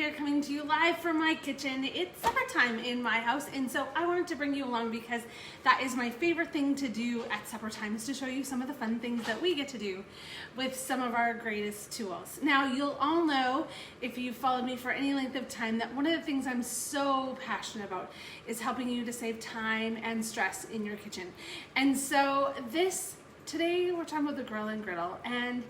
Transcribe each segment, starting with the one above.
here coming to you live from my kitchen. It's summertime in my house, and so I wanted to bring you along because that is my favorite thing to do at supper time, is to show you some of the fun things that we get to do with some of our greatest tools. Now, you'll all know, if you've followed me for any length of time, that one of the things I'm so passionate about is helping you to save time and stress in your kitchen. And so today we're talking about the grill and griddle, and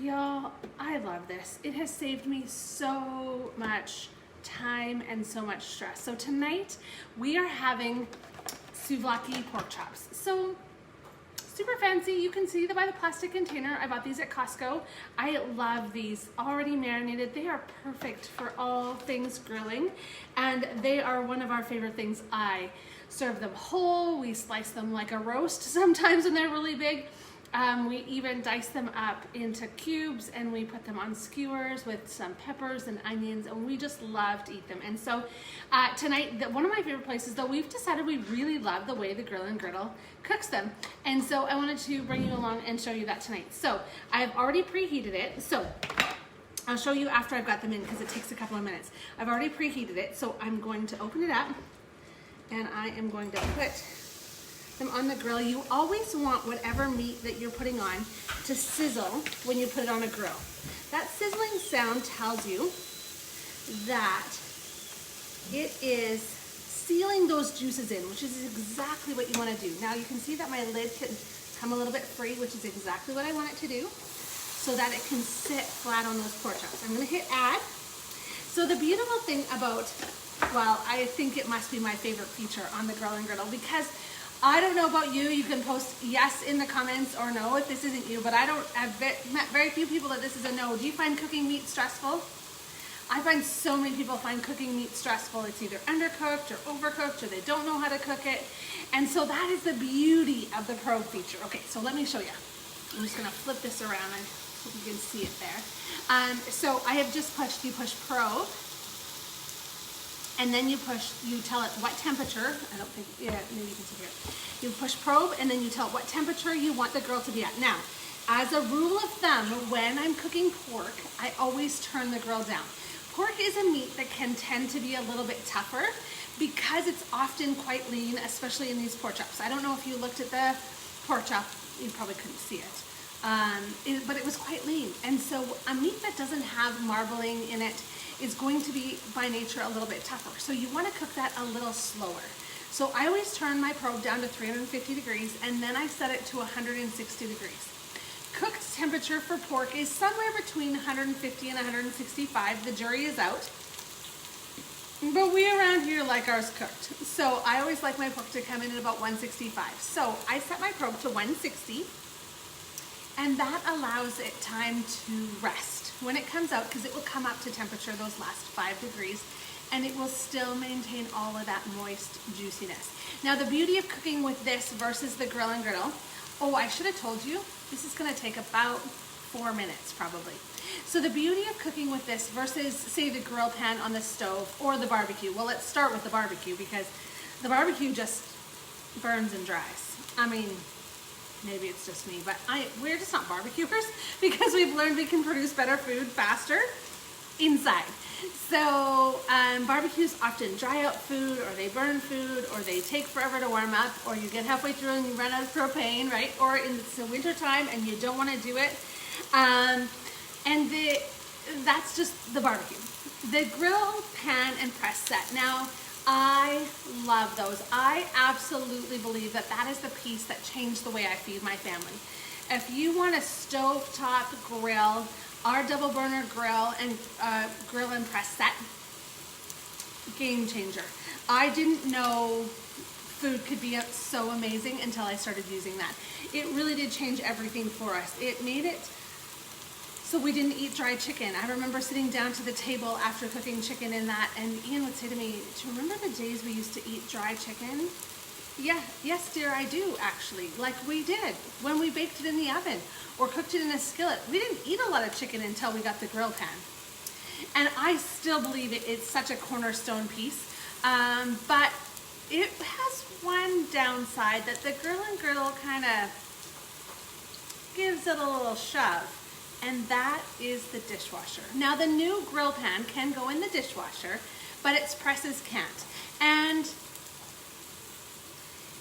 y'all, I love this. It has saved me so much time and so much stress. So tonight we are having Souvlaki pork chops. So super fancy. You can see that by the plastic container. I bought these at Costco. I love these, already marinated. They are perfect for all things grilling, and they are one of our favorite things. I serve them whole. We slice them like a roast sometimes when they're really big. We even dice them up into cubes, and we put them on skewers with some peppers and onions, and we just love to eat them. And so tonight, one of my favorite places, though, we've decided we really love the way the grill and griddle cooks them. And so I wanted to bring you along and show you that tonight. So I've already preheated it. So I'll show you after I've got them in, because it takes a couple of minutes. I've already preheated it, so I'm going to open it up, and I am going to put them on the grill. You always want whatever meat that you're putting on to sizzle when you put it on a grill. That sizzling sound tells you that it is sealing those juices in, which is exactly what you want to do. Now you can see that my lid can come a little bit free, which is exactly what I want it to do, so that it can sit flat on those pork chops. I'm going to hit add. So the beautiful thing about, well, I think it must be my favorite feature on the grill and griddle, because I don't know about you, you can post yes in the comments or no if this isn't you, but I've met very few people that this is a no. Do you find cooking meat stressful? I find so many people find cooking meat stressful. It's either undercooked or overcooked, or they don't know how to cook it. And so that is the beauty of the probe feature. Okay, so let me show you. I'm just gonna flip this around. I hope you can see it there. So I have just pushed, you push probe, and then you tell it what temperature. I don't think, yeah, maybe you can see here. You push probe, and then you tell it what temperature you want the grill to be at. Now, as a rule of thumb, when I'm cooking pork, I always turn the grill down. Pork is a meat that can tend to be a little bit tougher because it's often quite lean, especially in these pork chops. I don't know if you looked at the pork chop, you probably couldn't see it. But it was quite lean. And so a meat that doesn't have marbling in it is going to be by nature a little bit tougher. So you want to cook that a little slower. So I always turn my probe down to 350 degrees, and then I set it to 160 degrees. Cooked temperature for pork is somewhere between 150 and 165. The jury is out. But we around here like ours cooked. So I always like my pork to come in at about 165. So I set my probe to 160. And that allows it time to rest when it comes out, because it will come up to temperature, those last 5 degrees, and it will still maintain all of that moist juiciness. Now, the beauty of cooking with this versus the grill and griddle, oh, I should have told you, this is going to take about 4 minutes probably. So the beauty of cooking with this versus, say, the grill pan on the stove or the barbecue. Well, let's start with the barbecue, because the barbecue just burns and dries. I mean, maybe it's just me, but we're just not barbecuers, because we've learned we can produce better food faster inside. So barbecues often dry out food, or they burn food, or they take forever to warm up, or you get halfway through and you run out of propane, right? Or it's the winter time and you don't want to do it. That's just the barbecue. The grill, pan, and press set. Now, I love those. I absolutely believe that that is the piece that changed the way I feed my family. If you want a stovetop grill, our double burner grill and press set, game changer. I didn't know food could be so amazing until I started using that. It really did change everything for us. It made it so we didn't eat dry chicken. I remember sitting down to the table after cooking chicken in that, and Ian would say to me, do you remember the days we used to eat dry chicken? Yeah, yes, dear, I do, actually. Like we did when we baked it in the oven or cooked it in a skillet. We didn't eat a lot of chicken until we got the grill pan. And I still believe it's such a cornerstone piece. But it has one downside, that the grill and griddle kind of gives it a little shove. and that is the dishwasher. Now the new grill pan can go in the dishwasher, but its presses can't. And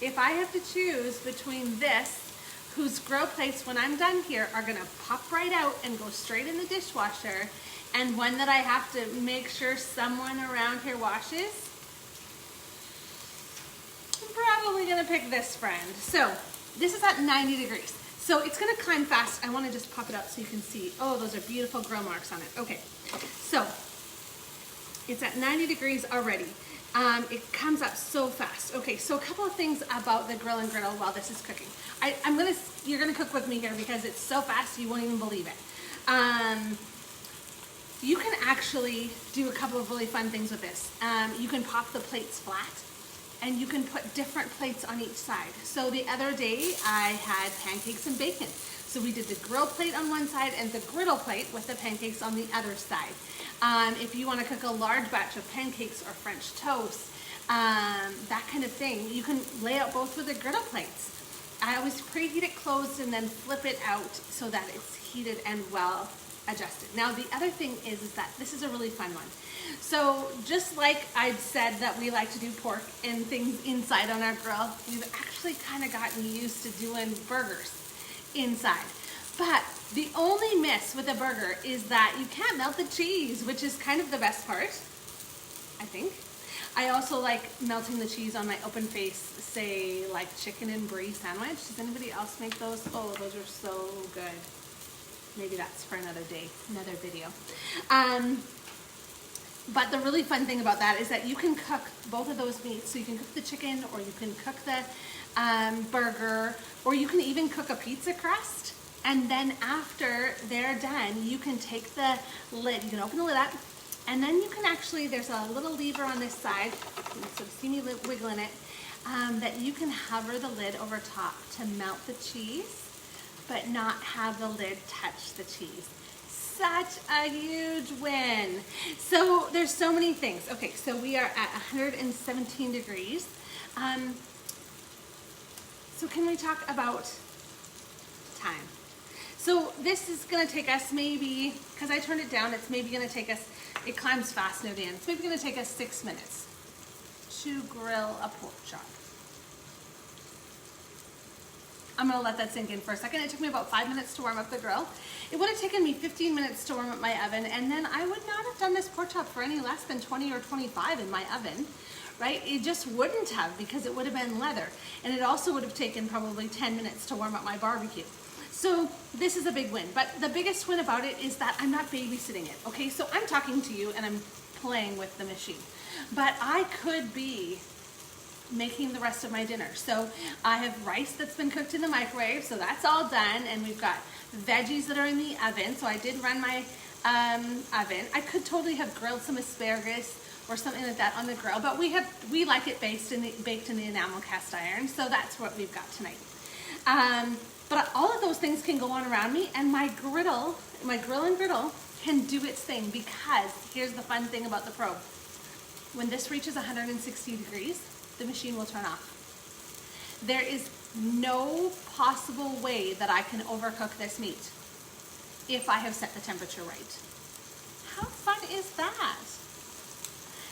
if I have to choose between this, whose grill plates when I'm done here are gonna pop right out and go straight in the dishwasher, and one that I have to make sure someone around here washes, I'm probably gonna pick this friend. So this is at 90 degrees. So it's gonna climb fast. I wanna just pop it up so you can see. Oh, those are beautiful grill marks on it. Okay, so it's at 90 degrees already. It comes up so fast. Okay, so a couple of things about the grill and griddle while this is cooking. You're gonna cook with me here because it's so fast you won't even believe it. You can actually do a couple of really fun things with this. You can pop the plates flat, and you can put different plates on each side. So the other day I had pancakes and bacon. So we did the grill plate on one side and the griddle plate with the pancakes on the other side. If you want to cook a large batch of pancakes or French toast, that kind of thing, you can lay out both with the griddle plates. I always preheat it closed and then flip it out so that it's heated and well adjusted. Now the other thing is that this is a really fun one. So just like I said that we like to do pork and things inside on our grill, we've actually kind of gotten used to doing burgers inside. But the only miss with a burger is that you can't melt the cheese, which is kind of the best part, I think. I also like melting the cheese on my open face, say like chicken and brie sandwich. Does anybody else make those? Oh, those are so good. Maybe that's for another day, another video. But the really fun thing about that is that you can cook both of those meats. So you can cook the chicken, or you can cook the burger, or you can even cook a pizza crust. And then after they're done, you can take the lid, you can open the lid up, and then you can actually, there's a little lever on this side, you can sort of see me wiggling it, that you can hover the lid over top to melt the cheese, but not have the lid touch the cheese. Such a huge win. So there's so many things. Okay, so we are at 117 degrees. So can we talk about time? So this is gonna take us maybe, because I turned it down, it's maybe gonna take us, it climbs fast near the end. It's maybe gonna take us 6 minutes to grill a pork chop. I'm gonna let that sink in for a second. It took me about 5 minutes to warm up the grill. It would have taken me 15 minutes to warm up my oven, and then I would not have done this pork chop for any less than 20 or 25 in my oven, right? It just wouldn't have, because it would have been leather. And it also would have taken probably 10 minutes to warm up my barbecue. So this is a big win, but the biggest win about it is that I'm not babysitting it, okay? So I'm talking to you and I'm playing with the machine, but I could be making the rest of my dinner. So I have rice that's been cooked in the microwave, so that's all done, and we've got veggies that are in the oven, so I did run my oven. I could totally have grilled some asparagus or something like that on the grill, but we like it baked in the enamel cast iron, so that's what we've got tonight. But all of those things can go on around me, and my grill and griddle can do its thing, because here's the fun thing about the probe. When this reaches 160 degrees, the machine will turn off. There is no possible way that I can overcook this meat if I have set the temperature right. How fun is that?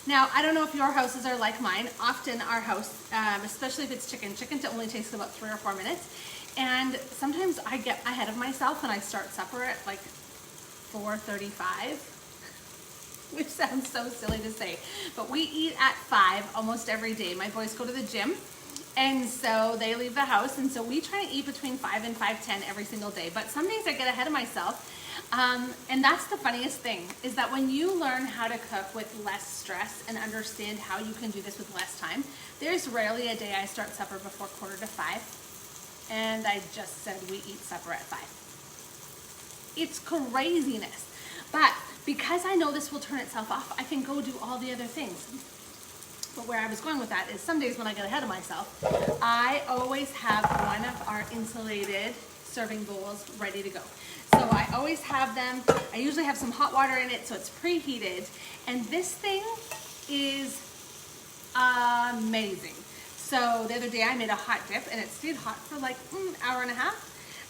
Now, I don't know if your houses are like mine. Often our house, especially if it's chicken only takes about 3 or 4 minutes. And sometimes I get ahead of myself and I start supper at like 4:35, which sounds so silly to say. But we eat at 5 almost every day. My boys go to the gym, and so they leave the house, and so we try to eat between 5 and 5:10 every single day. But some days I get ahead of myself, and that's the funniest thing, is that when you learn how to cook with less stress and understand how you can do this with less time, there's rarely a day I start supper before 4:45. And I just said we eat supper at 5. It's craziness. But because I know this will turn itself off, I can go do all the other things. But where I was going with that is some days when I get ahead of myself, I always have one of our insulated serving bowls ready to go. So I always have them. I usually have some hot water in it, so it's preheated. And this thing is amazing. So the other day I made a hot dip, and it stayed hot for like an hour and a half.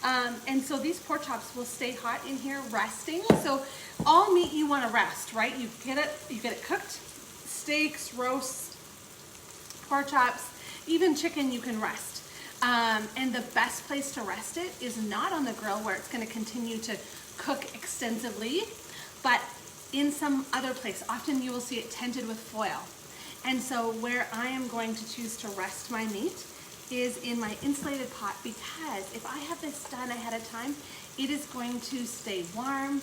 And so these pork chops will stay hot in here resting. So all meat you want to rest, right? You get it cooked. Steaks, roasts, pork chops, even chicken you can rest. And the best place to rest it is not on the grill where it's going to continue to cook extensively, but in some other place. Often you will see it tented with foil. And so where I am going to choose to rest my meat is in my insulated pot, because if I have this done ahead of time, it is going to stay warm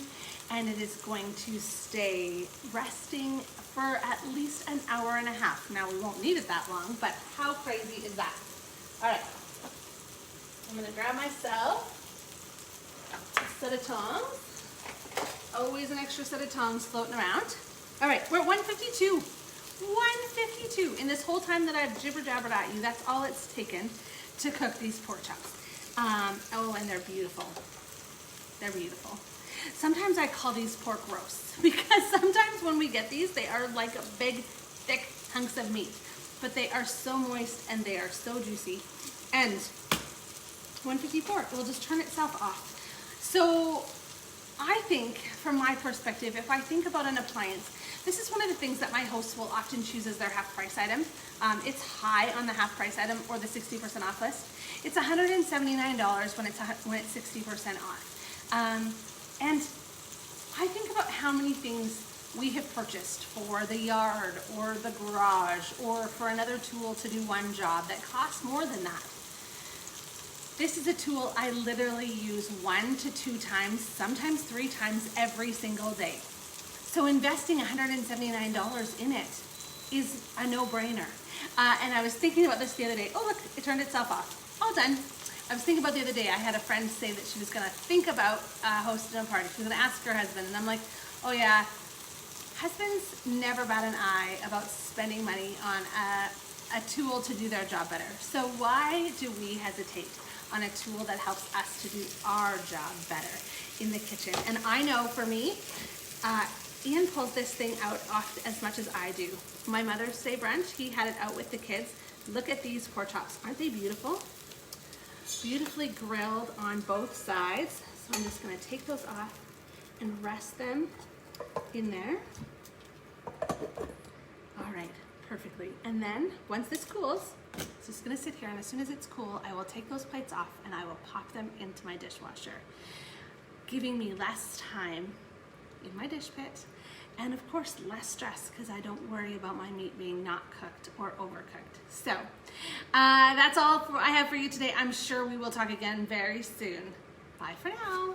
and it is going to stay resting for at least an hour and a half. Now we won't need it that long, but how crazy is that? All right, I'm gonna grab myself a set of tongs. Always an extra set of tongs floating around. All right, we're at 152. 152. In this whole time that I've jibber jabbered at you, that's all it's taken to cook these pork chops. Oh, and they're beautiful. They're beautiful. Sometimes I call these pork roasts because sometimes when we get these, they are like a big, thick hunks of meat, but they are so moist and they are so juicy. And 154, it will just turn itself off. So I think, from my perspective, if I think about an appliance, this is one of the things that my hosts will often choose as their half price item. It's high on the half price item or the 60% off list. It's $179 when it's 60% off. And I think about how many things we have purchased for the yard or the garage or for another tool to do one job that costs more than that. This is a tool I literally use 1 to 2 times, sometimes 3 times every single day. So investing $179 in it is a no-brainer. And I was thinking about this the other day. Oh, look, it turned itself off. All done. I was thinking about the other day, I had a friend say that she was gonna think about hosting a party. She was gonna ask her husband, and I'm like, oh yeah, husbands never bat an eye about spending money on a tool to do their job better. So why do we hesitate on a tool that helps us to do our job better in the kitchen? And I know for me, Ian pulls this thing out off as much as I do. My Mother's Day brunch, he had it out with the kids. Look at these pork chops. Aren't they beautiful? Beautifully grilled on both sides. So I'm just gonna take those off and rest them in there. All right, perfectly. And then once this cools, it's just gonna sit here, and as soon as it's cool, I will take those plates off and I will pop them into my dishwasher, giving me less time in my dish pit, and of course less stress because I don't worry about my meat being not cooked or overcooked. So that's all I have for you today. I'm sure we will talk again very soon. Bye for now.